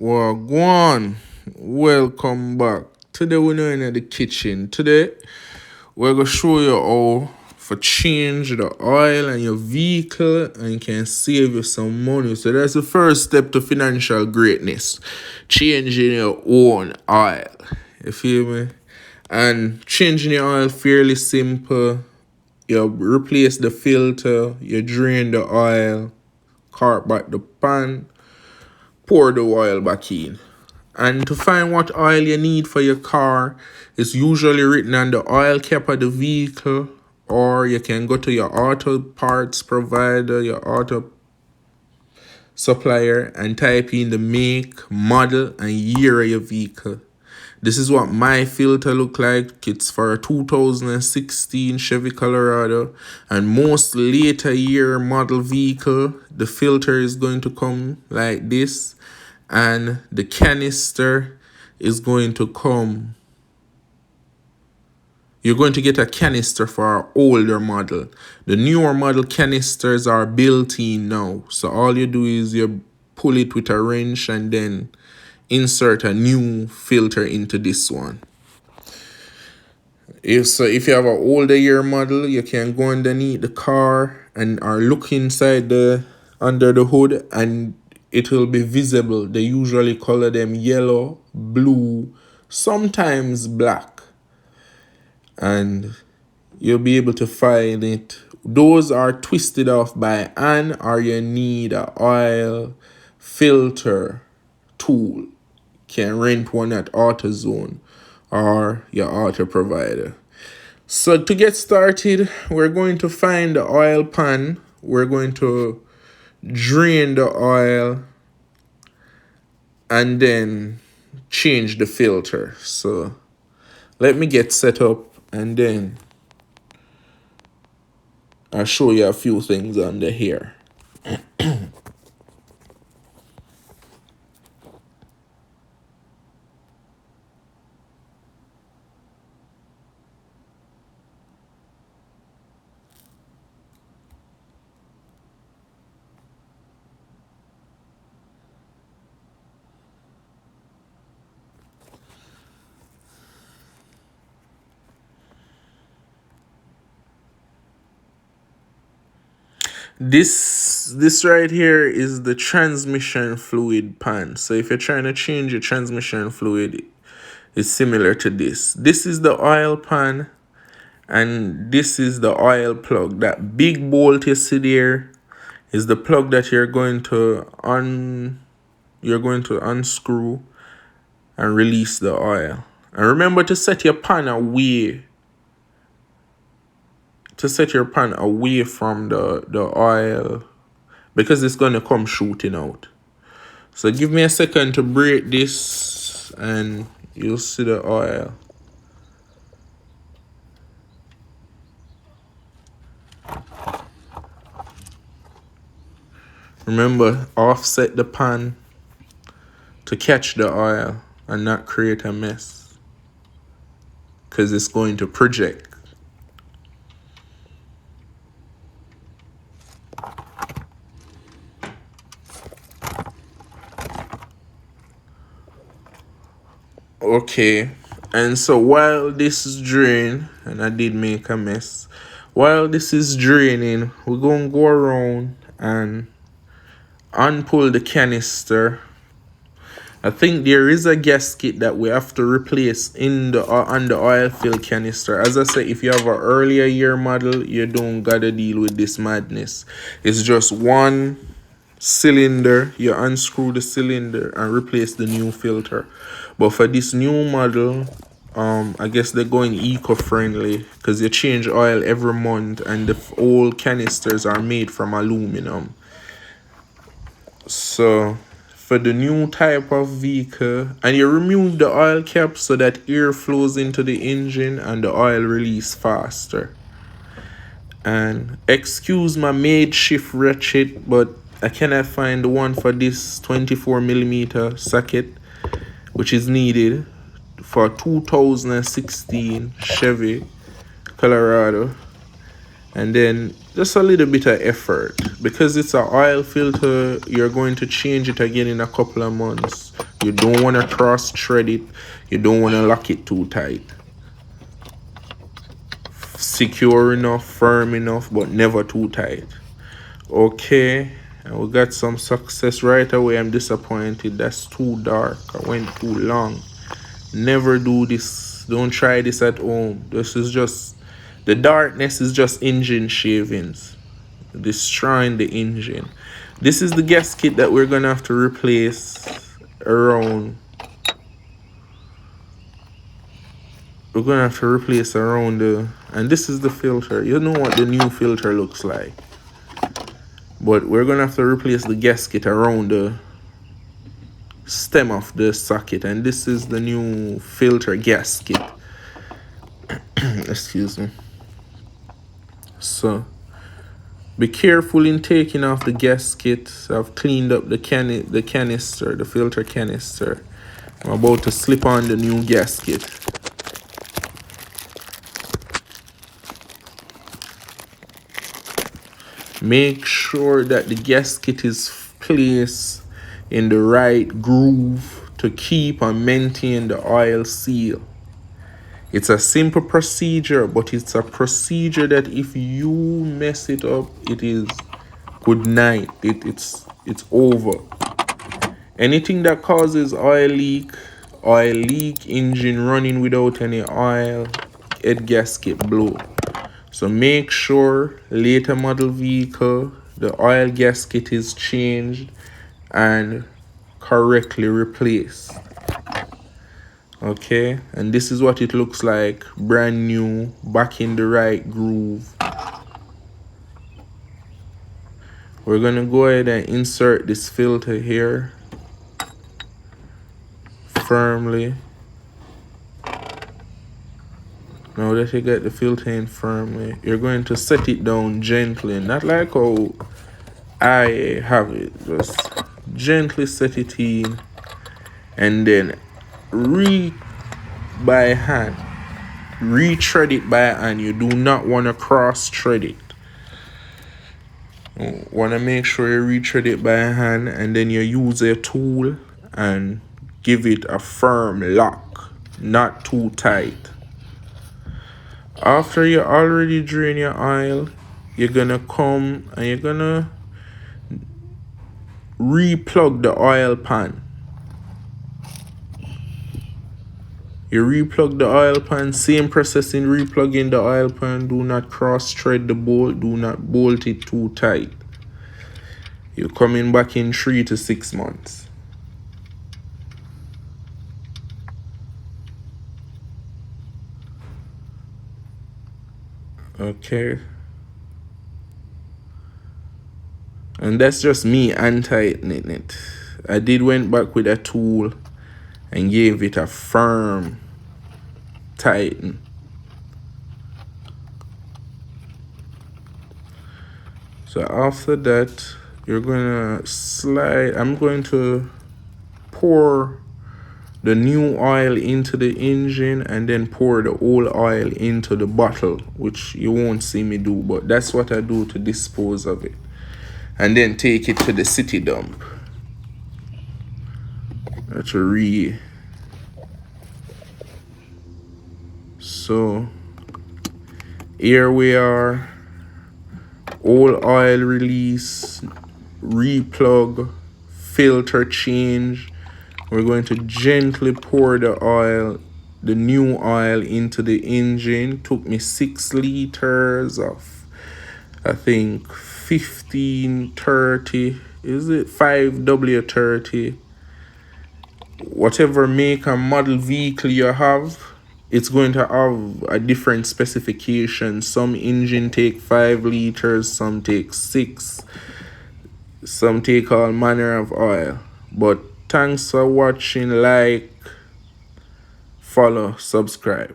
Well, go on. Welcome back. Today we're now in the kitchen. Today we're gonna show you how for change the oil and your vehicle and can save you some money. So that's the first step to financial greatness. Changing your own oil. You feel me? And changing your oil fairly simple. You replace the filter, you drain the oil, cart back the pan, pour the oil back in. And to find what oil you need for your car, it's usually written on the oil cap of the vehicle, or you can go to your auto parts provider, your auto supplier, and type in the make, model, and year of your vehicle. This is what my filter look like. It's for a 2016 Chevy Colorado, and most later year model vehicle, the filter is going to come like this, and the canister is going to come. You're going to get a canister for our older model. The newer model canisters are built in now. So all you do is you pull it with a wrench and then insert a new filter into this one. If you have an older year model, you can go underneath the car and or look inside the under the hood, and it will be visible. They usually color them yellow, blue, sometimes black, and you'll be able to find it. Those are twisted off by hand, or you need a oil filter tool. Can rent one at AutoZone or your auto provider. So to get started, we're going to find the oil pan. We're going to drain the oil and then change the filter. So let me get set up and then I'll show you a few things under here. This right here is the transmission fluid pan. So if you're trying to change your transmission fluid, it's similar to this. This is the oil pan, and this is the oil plug. That big bolt you see there is the plug that you're going to unscrew and release the oil. And remember to set your pan away from the oil, because it's going to come shooting out. So give me a second to break this and you'll see the oil. Remember, offset the pan to catch the oil and not create a mess, because it's going to project. Okay, and so while this is draining, and I did make a mess, while this is draining, we're going to go around and unpull the canister. I think there is a gasket that we have to replace in the on the oil fill canister. As I said, if you have an earlier year model, you don't gotta deal with this madness. It's just one cylinder. You unscrew the cylinder and replace the new filter. But for this new model, I guess they're going eco-friendly, because you change oil every month and the old canisters are made from aluminum. So for the new type of vehicle, and you remove the oil cap so that air flows into the engine and the oil release faster. And excuse my makeshift ratchet, but I cannot find the one for this 24mm socket, which is needed for 2016 Chevy Colorado. And then just a little bit of effort. Because it's an oil filter, you're going to change it again in a couple of months. You don't want to cross thread it. You don't want to lock it too tight. Secure enough, firm enough, but never too tight. Okay, and we got some success right away. I'm disappointed. That's too dark. I went too long. Never do this. Don't try this at home. This is just, the darkness is just engine shavings, destroying the engine. This is the gasket that we're gonna have to replace around. We're gonna have to replace around the, and this is the filter. You know what the new filter looks like. But we're gonna have to replace the gasket around the stem of the socket, and this is the new filter gasket. Excuse me. So be careful in taking off the gasket. I've cleaned up the canister, the filter canister. I'm about to slip on the new gasket. Make sure that the gasket is placed in the right groove to keep and maintain the oil seal. It's a simple procedure, but it's a procedure that if you mess it up, it is good night. It's over. Anything that causes oil leak, engine running without any oil, head gasket blow. So make sure later model vehicle, the oil gasket is changed and correctly replaced. Okay, and this is what it looks like, brand new, back in the right groove. We're gonna go ahead and insert this filter here firmly. Now that you get the filter in firmly, you're going to set it down gently, not like how I have it. Just gently set it in, and then by hand, retread it by hand. You do not want to cross thread it. You want to make sure you retread it by hand, and then you use a tool and give it a firm lock, not too tight. After you already drain your oil, you're gonna come and you're gonna replug the oil pan. You replug the oil pan, same process in replugging the oil pan. Do not cross thread the bolt, do not bolt it too tight. You're coming back in 3 to 6 months. Okay. And that's just me untightening it. I did went back with a tool and gave it a firm tighten. So after that, you're gonna slide. I'm going to pour the new oil into the engine and then pour the old oil into the bottle, which you won't see me do, but that's what I do to dispose of it. And then take it to the city dump. That's a So here we are. Old oil release, replug, filter change. We're going to gently pour the oil, the new oil, into the engine. Took me 6 liters of, I think, 1530. Is it 5W30? Whatever make and model vehicle you have, it's going to have a different specification. Some engine take 5 liters, some take 6, some take all manner of oil. But thanks for watching. Like, follow, subscribe.